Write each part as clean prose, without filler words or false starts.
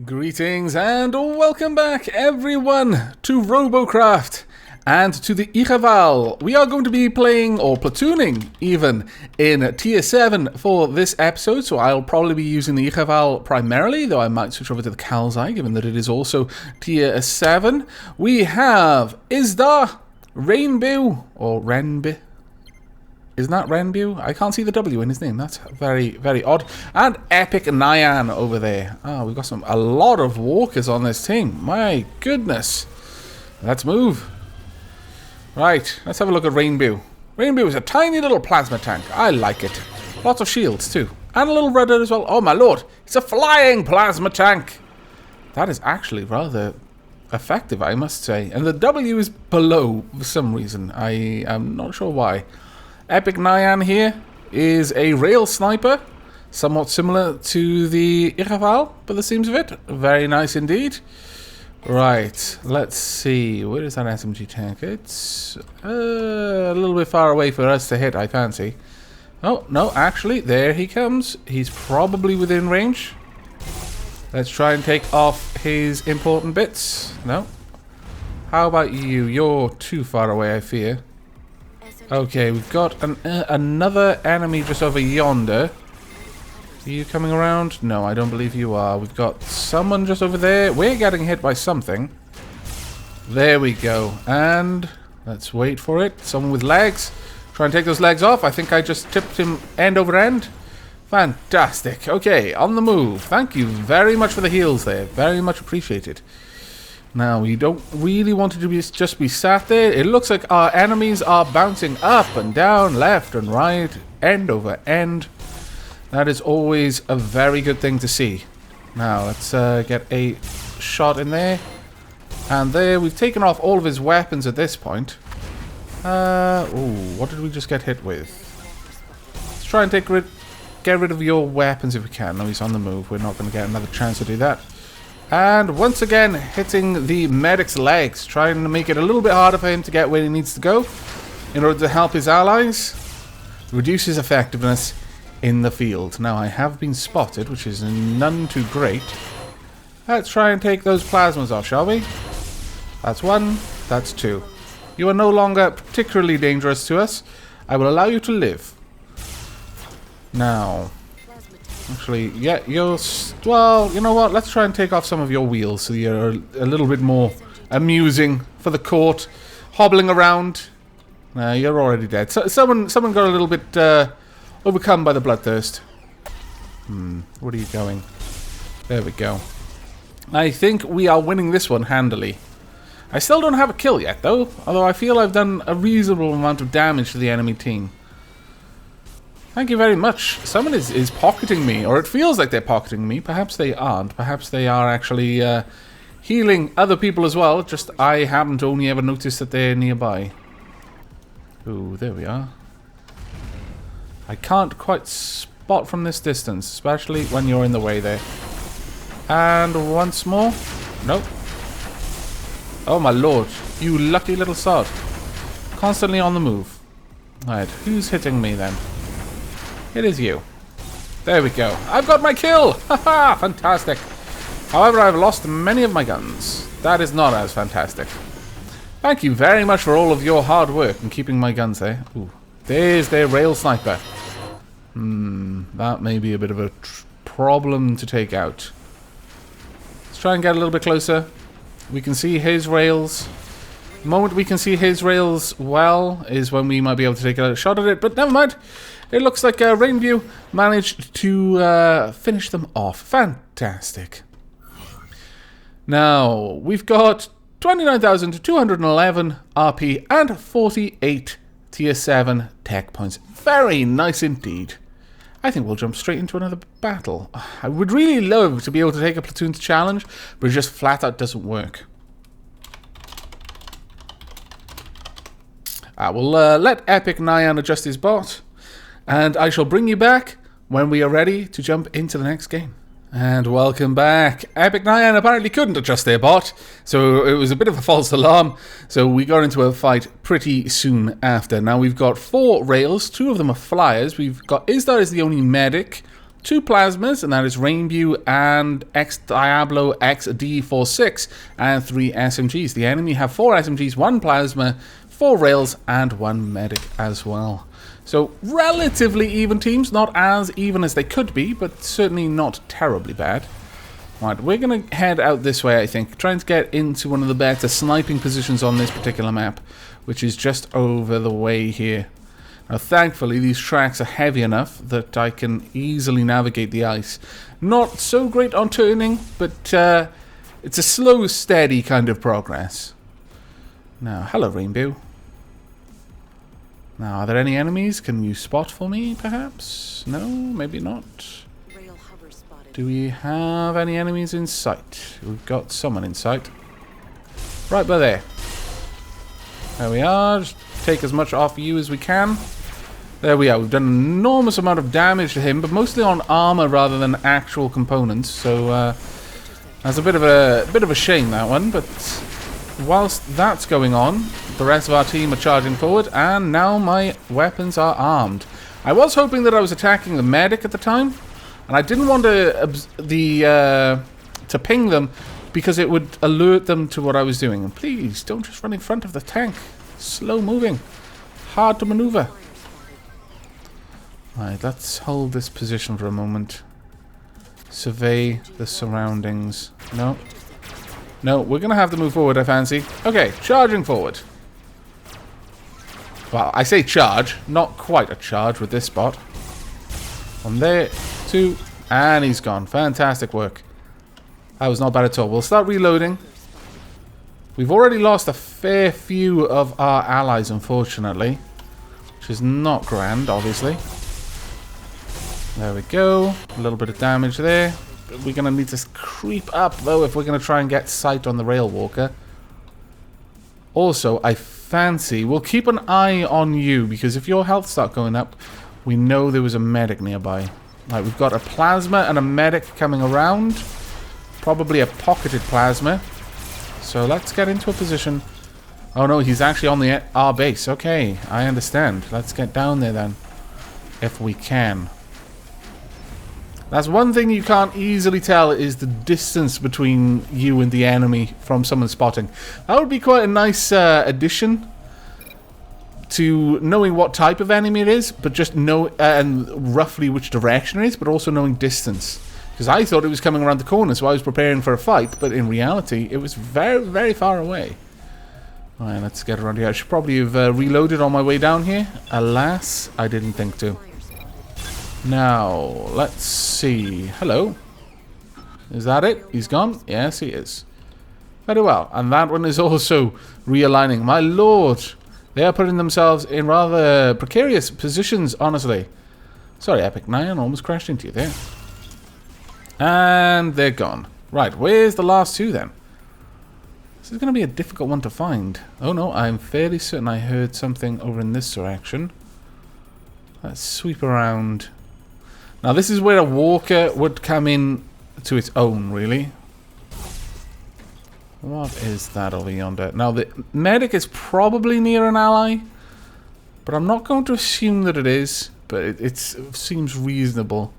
Greetings and welcome back everyone to Robocraft and to the Ichaival. We are going to be playing, or platooning even, in Tier 7 for this episode, so I'll probably be using the Ichaival primarily, though I might switch over to the Kalzai, given that it is also Tier 7. We have Isda, Rainbow, or Renby. Isn't that Renbu? I can't see the W in his name. That's very, very odd. And Epic Nyan over there. Oh, we've got a lot of walkers on this team. My goodness. Let's move. Right, let's have a look at Rainbow. Rainbow is a tiny little plasma tank. I like it. Lots of shields too. And a little rudder as well. Oh my lord, it's a flying plasma tank. That is actually rather effective, I must say. And the W is below for some reason. I am not sure why. Epic Nyan here is a rail sniper, somewhat similar to the Ichaival, by the seams of it. Very nice indeed. Right, let's see. Where is that SMG tank? It's a little bit far away for us to hit, I fancy. Oh, no, actually, there he comes. He's probably within range. Let's try and take off his important bits. No. How about you? You're too far away, I fear. Okay, we've got another enemy just over yonder. Are you coming around? No, I don't believe you are. We've got someone just over there. We're getting hit by something. There we go. And let's wait for it. Someone with legs. Try and take those legs off. I think I just tipped him end over end. Fantastic. Okay, on the move. Thank you very much for the heals there. Very much appreciated. Now, we don't really want it to just be sat there. It looks like our enemies are bouncing up and down, left and right, end over end. That is always a very good thing to see. Now, let's get a shot in there. And there, we've taken off all of his weapons at this point. Ooh, what did we just get hit with? Let's try and get rid of your weapons if we can. No, he's on the move. We're not going to get another chance to do that. And once again, hitting the medic's legs, trying to make it a little bit harder for him to get where he needs to go in order to help his allies, reduce his effectiveness in the field. Now, I have been spotted, which is none too great. Let's try and take those plasmas off, shall we? That's one, that's two. You are no longer particularly dangerous to us. I will allow you to live. Now... Actually, yeah, well, you know what? Let's try and take off some of your wheels so you're a little bit more amusing for the court. Hobbling around. You're already dead. So, someone got a little bit overcome by the bloodthirst. Where are you going? There we go. I think we are winning this one handily. I still don't have a kill yet, though. Although I feel I've done a reasonable amount of damage to the enemy team. Thank you very much. Someone is pocketing me, or it feels like they're pocketing me. Perhaps they aren't. Perhaps they are actually healing other people as well. Just I haven't only ever noticed that they're nearby. Ooh, there we are. I can't quite spot from this distance, especially when you're in the way there. And once more. Nope. Oh my lord. You lucky little sod. Constantly on the move. Alright, who's hitting me then? It is you. There we go. I've got my kill! Haha! Fantastic. However, I've lost many of my guns. That is not as fantastic. Thank you very much for all of your hard work in keeping my guns there. Ooh. There's their rail sniper. That may be a bit of a problem to take out. Let's try and get a little bit closer. We can see his rails. The moment we can see his rails well is when we might be able to take a shot at it, but never mind. It looks like Rainview managed to finish them off. Fantastic. Now, we've got 29,211 RP and 48 Tier 7 tech points. Very nice indeed. I think we'll jump straight into another battle. I would really love to be able to take a platoon's challenge, but it just flat out doesn't work. I will let Epic Nyan adjust his bot. And I shall bring you back when we are ready to jump into the next game. And welcome back. Epic Nyan apparently couldn't adjust their bot, so it was a bit of a false alarm. So we got into a fight pretty soon after. Now we've got 4 rails, 2 of them are flyers. We've got Isdar is the only medic, 2 plasmas, and that is Rainbow and X-Diablo XD46, and 3 SMGs. The enemy have 4 SMGs, 1 plasma, 4 rails, and 1 medic as well. So, relatively even teams. Not as even as they could be, but certainly not terribly bad. Right, we're going to head out this way, I think. Trying to get into one of the better sniping positions on this particular map, which is just over the way here. Now, thankfully, these tracks are heavy enough that I can easily navigate the ice. Not so great on turning, but it's a slow, steady kind of progress. Now, hello, Rainbow. Now, are there any enemies? Can you spot for me, perhaps? No, maybe not. Do we have any enemies in sight? We've got someone in sight. Right by there. There we are. Just take as much off you as we can. There we are. We've done an enormous amount of damage to him, but mostly on armor rather than actual components. So that's a bit of a shame, that one. But whilst that's going on, the rest of our team are charging forward, and now my weapons are armed. I was hoping that I was attacking the medic at the time, and I didn't want to ping them because it would alert them to what I was doing. And please don't just run in front of the tank. Slow moving, hard to maneuver. Right, let's hold this position for a moment. Survey the surroundings. No. No, we're going to have to move forward, I fancy. Okay, charging forward. Well, I say charge. Not quite a charge with this spot. From there, 2, and he's gone. Fantastic work. That was not bad at all. We'll start reloading. We've already lost a fair few of our allies, unfortunately. Which is not grand, obviously. There we go. A little bit of damage there. We're going to need to creep up, though, if we're going to try and get sight on the rail walker. Also, I fancy we'll keep an eye on you, because if your health starts going up, we know there was a medic nearby. Right, we've got a plasma and a medic coming around. Probably a pocketed plasma. So let's get into a position. Oh no, he's actually on our base. Okay, I understand. Let's get down there then, if we can. That's one thing you can't easily tell, is the distance between you and the enemy from someone spotting. That would be quite a nice addition to knowing what type of enemy it is, but just know and roughly which direction it is, but also knowing distance. Because I thought it was coming around the corner, so I was preparing for a fight, but in reality, it was very, very far away. Alright, let's get around here. I should probably have reloaded on my way down here. Alas, I didn't think to. Now, let's see. Hello. Is that it? He's gone? Yes, he is. Very well. And that one is also realigning. My lord. They are putting themselves in rather precarious positions, honestly. Sorry, Epic 9. Almost crashed into you there. And they're gone. Right, where's the last 2 then? This is going to be a difficult one to find. Oh no, I'm fairly certain I heard something over in this direction. Let's sweep around. Now this is where a walker would come in to its own, really. What is that over yonder? Now the medic is probably near an ally, but I'm not going to assume that it is, but it seems reasonable.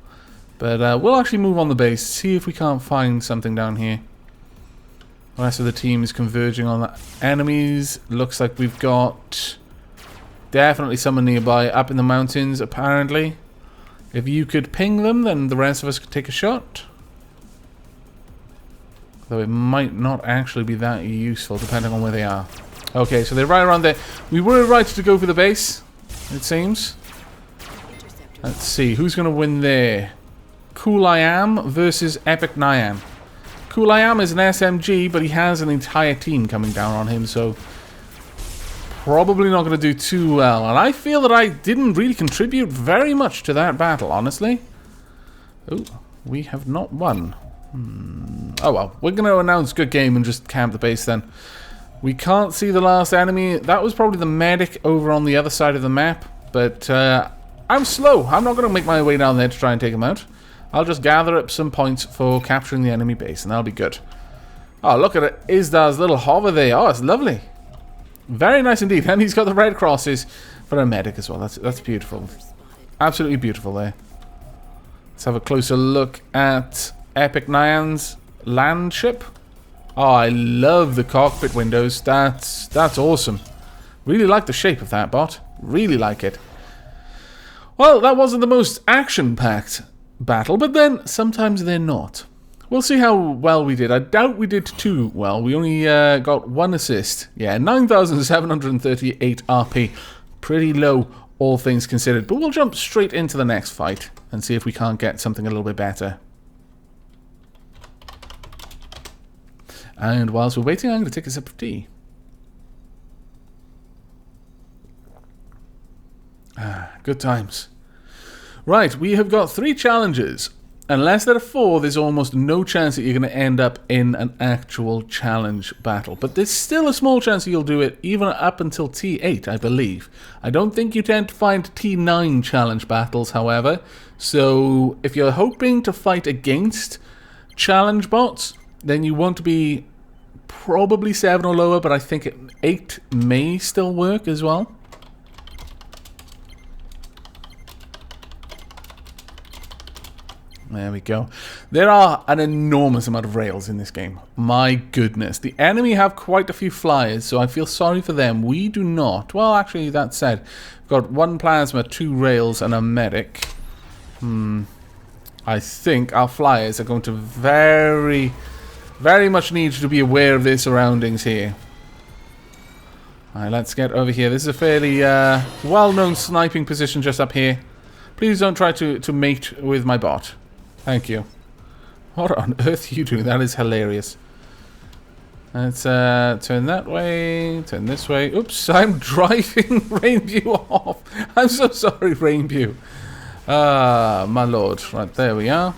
But we'll actually move on the base, see if we can't find something down here. The rest of the team is converging on the enemies. Looks like we've got definitely someone nearby up in the mountains, apparently. If you could ping them, then the rest of us could take a shot. Though it might not actually be that useful, depending on where they are. Okay, so they're right around there. We were right to go for the base, it seems. Let's see, who's going to win there? Cool I Am versus Epic Nyan. Cool I Am is an SMG, but he has an entire team coming down on him, so probably not going to do too well. And I feel that I didn't really contribute very much to that battle, honestly. Oh, we have not won. Oh well, we're going to announce good game and just camp the base then. We can't see the last enemy. That was probably the medic over on the other side of the map, but I'm slow. I'm not going to make my way down there to try and take him out. I'll just gather up some points for capturing the enemy base, and that'll be good. Oh, look at it. Isdar's little hover there. Oh, it's lovely. Very nice indeed. And he's got the red crosses for a medic as well. That's beautiful. Absolutely beautiful there. Let's have a closer look at Epic Nyan's land ship. Oh, I love the cockpit windows. That's awesome. Really like the shape of that bot. Really like it. Well, that wasn't the most action-packed battle, but then sometimes they're not. We'll see how well we did. I doubt we did too well. We only got 1 assist. Yeah, 9,738 RP. Pretty low, all things considered. But we'll jump straight into the next fight and see if we can't get something a little bit better. And whilst we're waiting, I'm going to take a sip of tea. Good times. Right, we have got 3 challenges. Unless there are 4, there's almost no chance that you're going to end up in an actual challenge battle. But there's still a small chance that you'll do it even up until T8, I believe. I don't think you tend to find T9 challenge battles, however. So if you're hoping to fight against challenge bots, then you want to be probably 7 or lower, but I think 8 may still work as well. There we go. There are an enormous amount of rails in this game. My goodness. The enemy have quite a few flyers, so I feel sorry for them. We do not. Well, actually, that said, we've got 1 plasma, 2 rails, and a medic. I think our flyers are going to very much need to be aware of their surroundings here. Alright, let's get over here. This is a fairly well-known sniping position just up here. Please don't try to mate with my bot. Thank you. What on earth are you doing? That is hilarious. Let's turn that way, turn this way. Oops, I'm driving Rainview off. I'm so sorry, Rainview. Ah, my lord. Right, there we are.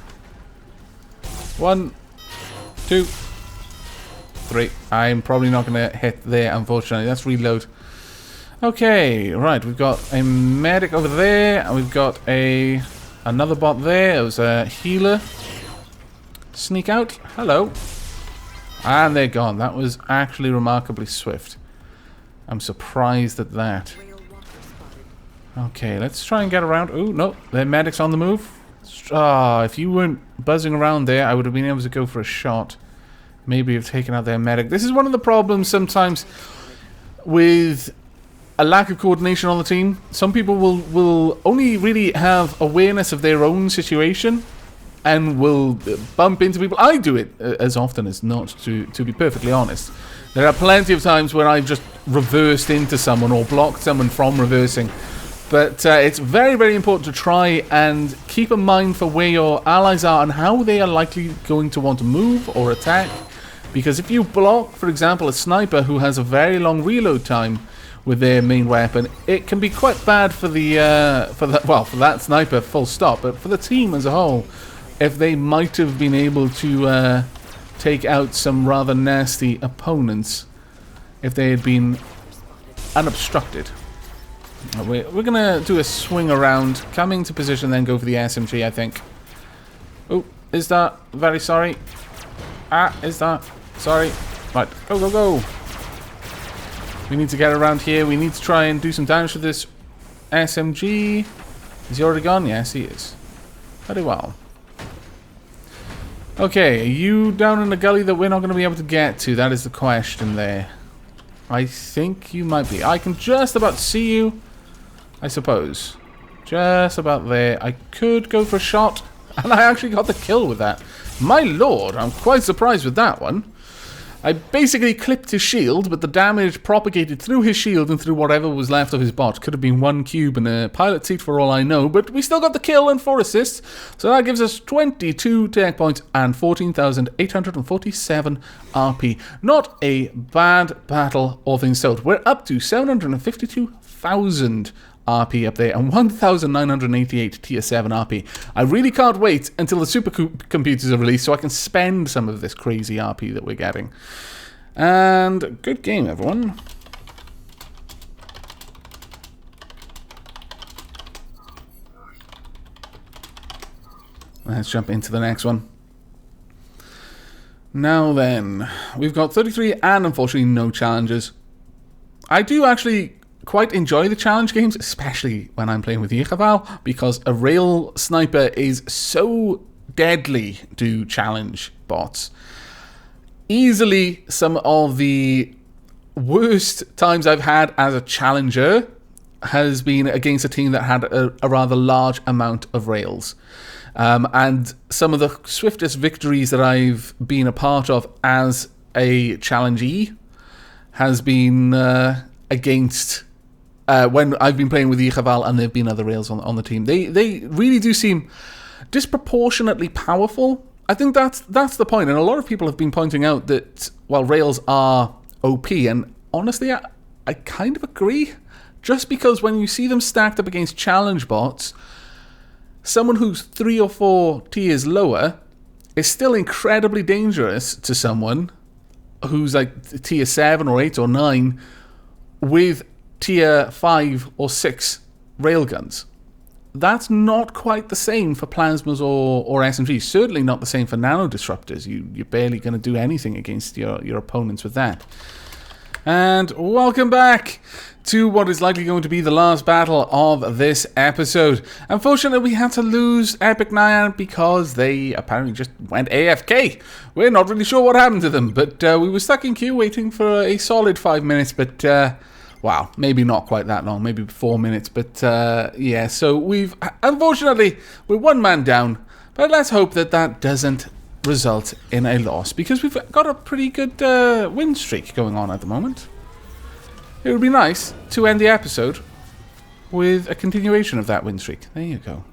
1, 2, 3. I'm probably not going to hit there, unfortunately. Let's reload. Okay, right. We've got a medic over there, and we've got another bot there. It was a healer. Sneak out. Hello. And they're gone. That was actually remarkably swift. I'm surprised at that. Okay, let's try and get around. Oh, no. Their medic's on the move. Ah, if you weren't buzzing around there, I would have been able to go for a shot. Maybe have taken out their medic. This is one of the problems sometimes with a lack of coordination on the team. Some people will only really have awareness of their own situation and will bump into people. I do it as often as not, to be perfectly honest. There are plenty of times where I've just reversed into someone or blocked someone from reversing. But it's very, very important to try and keep a mind for where your allies are and how they are likely going to want to move or attack. Because if you block, for example, a sniper who has a very long reload time with their main weapon, it can be quite bad for the for that sniper, full stop, but for the team as a whole, if they might have been able to take out some rather nasty opponents if they had been unobstructed. We're gonna do a swing around, come into position, then go for the SMG, I think. Oh, is that? Very sorry. Ah, is that? Sorry. Right, go, go, go. We need to get around here. We need to try and do some damage to this SMG. Is he already gone? Yes, he is. Very well. Okay, are you down in a gully that we're not going to be able to get to? That is the question there. I think you might be. I can just about see you, I suppose. Just about there. I could go for a shot, and I actually got the kill with that. My lord, I'm quite surprised with that one. I basically clipped his shield, but the damage propagated through his shield and through whatever was left of his bot. Could have been 1 cube and a pilot seat for all I know, but we still got the kill and 4 assists. So that gives us 22 tech points and 14,847 RP. Not a bad battle, all things told. We're up to 752,000 RP up there and 1,988 tier 7 RP. I really can't wait until the supercomputers are released so I can spend some of this crazy RP that we're getting. And good game, everyone. Let's jump into the next one. Now then, we've got 33 and unfortunately no challenges. I do actually quite enjoy the challenge games, especially when I'm playing with Ichaival, because a rail sniper is so deadly to challenge bots. Easily some of the worst times I've had as a challenger has been against a team that had a rather large amount of rails. And some of the swiftest victories that I've been a part of as a challengee has been against when I've been playing with Ichaival and there have been other rails on the team. They really do seem disproportionately powerful. I think that's the point. And a lot of people have been pointing out that, well, rails are OP. And honestly, I kind of agree. Just because when you see them stacked up against challenge bots, someone who's 3 or 4 tiers lower is still incredibly dangerous to someone who's like tier 7 or 8 or 9 with tier 5 or 6 railguns. That's not quite the same for plasmas or SMGs. Certainly not the same for nano disruptors. You're barely going to do anything against your opponents with that. And welcome back to what is likely going to be the last battle of this episode. Unfortunately, we had to lose Epic Nyan because they apparently just went AFK. We're not really sure what happened to them, but we were stuck in queue waiting for a solid 5 minutes, but wow, maybe not quite that long, maybe 4 minutes, but yeah, so unfortunately, we're 1 man down, but let's hope that doesn't result in a loss, because we've got a pretty good win streak going on at the moment. It would be nice to end the episode with a continuation of that win streak. There you go.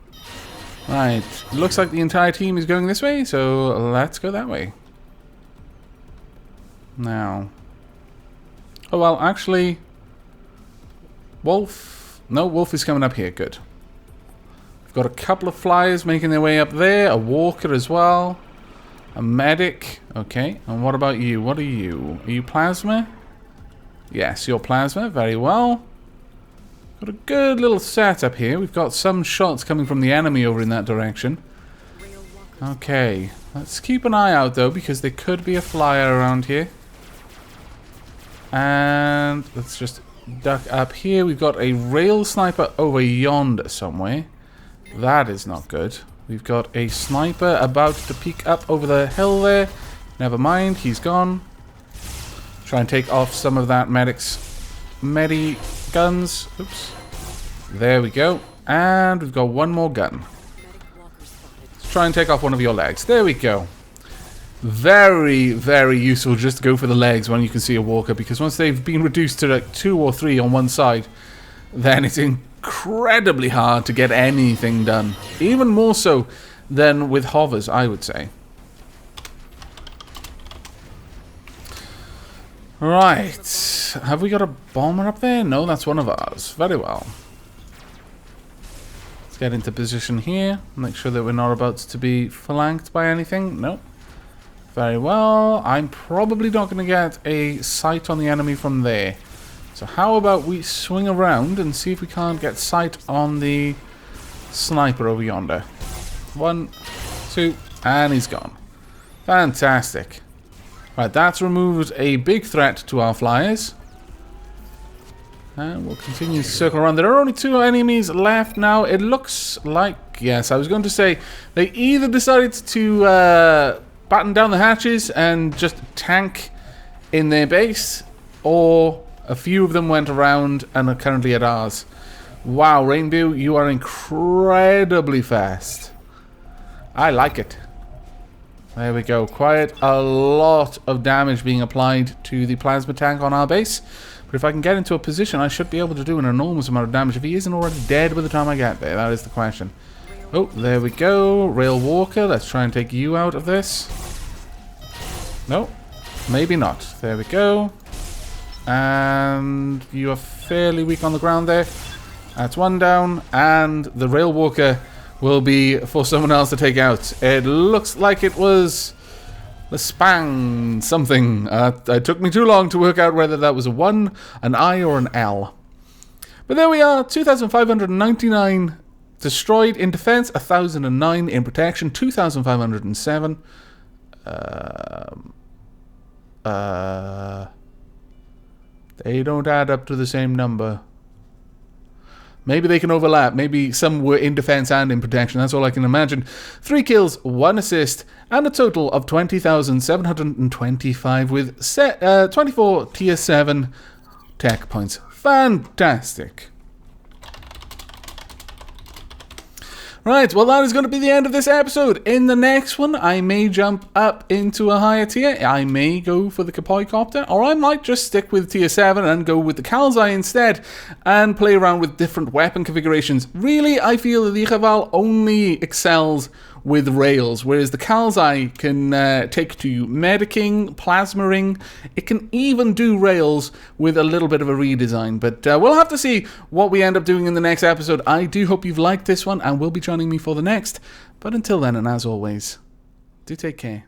Right, looks like the entire team is going this way, so let's go that way. Now. Oh, well, actually, Wolf. No, Wolf is coming up here. Good. We've got a couple of flyers making their way up there. A walker as well. A medic. Okay, and what about you? What are you? Are you plasma? Yes, you're plasma. Very well. Got a good little setup here. We've got some shots coming from the enemy over in that direction. Okay, let's keep an eye out though, because there could be a flyer around here. And let's just duck up here. We've got a rail sniper over yonder somewhere. That is not good. We've got a sniper about to peek up over the hill there. Never mind, he's gone. Try and take off some of that medi guns. Oops. There we go. And we've got one more gun. Let's try and take off one of your legs. There we go. Very, very useful just to go for the legs when you can see a walker, because once they've been reduced to like 2 or 3 on one side, then it's incredibly hard to get anything done. Even more so than with hovers, I would say. Right. Have we got a bomber up there? No, that's one of ours. Very well. Let's get into position here. Make sure that we're not about to be flanked by anything. Nope. Very well. I'm probably not going to get a sight on the enemy from there. So how about we swing around and see if we can't get sight on the sniper over yonder. 1, 2, and he's gone. Fantastic. Right, that's removed a big threat to our flyers. And we'll continue to circle around. There are only 2 enemies left now. It looks like, yes, I was going to say, they either decided to batten down the hatches and just tank in their base, or a few of them went around and are currently at ours. Wow, Rainbow, you are incredibly fast. I like it. There we go. Quite a lot of damage being applied to the plasma tank on our base. But if I can get into a position, I should be able to do an enormous amount of damage. If he isn't already dead by the time I get there, that is the question. Oh, there we go. Rail Walker. Let's try and take you out of this. No, maybe not. There we go. And you are fairly weak on the ground there. That's 1 down. And the Rail Walker will be for someone else to take out. It looks like it was the Spang something. It took me too long to work out whether that was a 1, an I, or an L. But there we are. 2,599 destroyed in defense, 1,009 in protection, 2,507. They don't add up to the same number. Maybe they can overlap. Maybe some were in defense and in protection. That's all I can imagine. 3 kills, 1 assist, and a total of 20,725 with 24 tier 7 tech points. Fantastic. Right, well that is going to be the end of this episode. In the next one, I may jump up into a higher tier. I may go for the Kapoicopter, or I might just stick with tier 7 and go with the Calzai instead, and play around with different weapon configurations. Really, I feel that the Ichaival only excels with rails, whereas the Calzai can take to medicing, plasmering. It can even do rails with a little bit of a redesign, but we'll have to see what we end up doing in the next episode. I do hope you've liked this one and will be joining me for the next. But until then, and as always, do take care.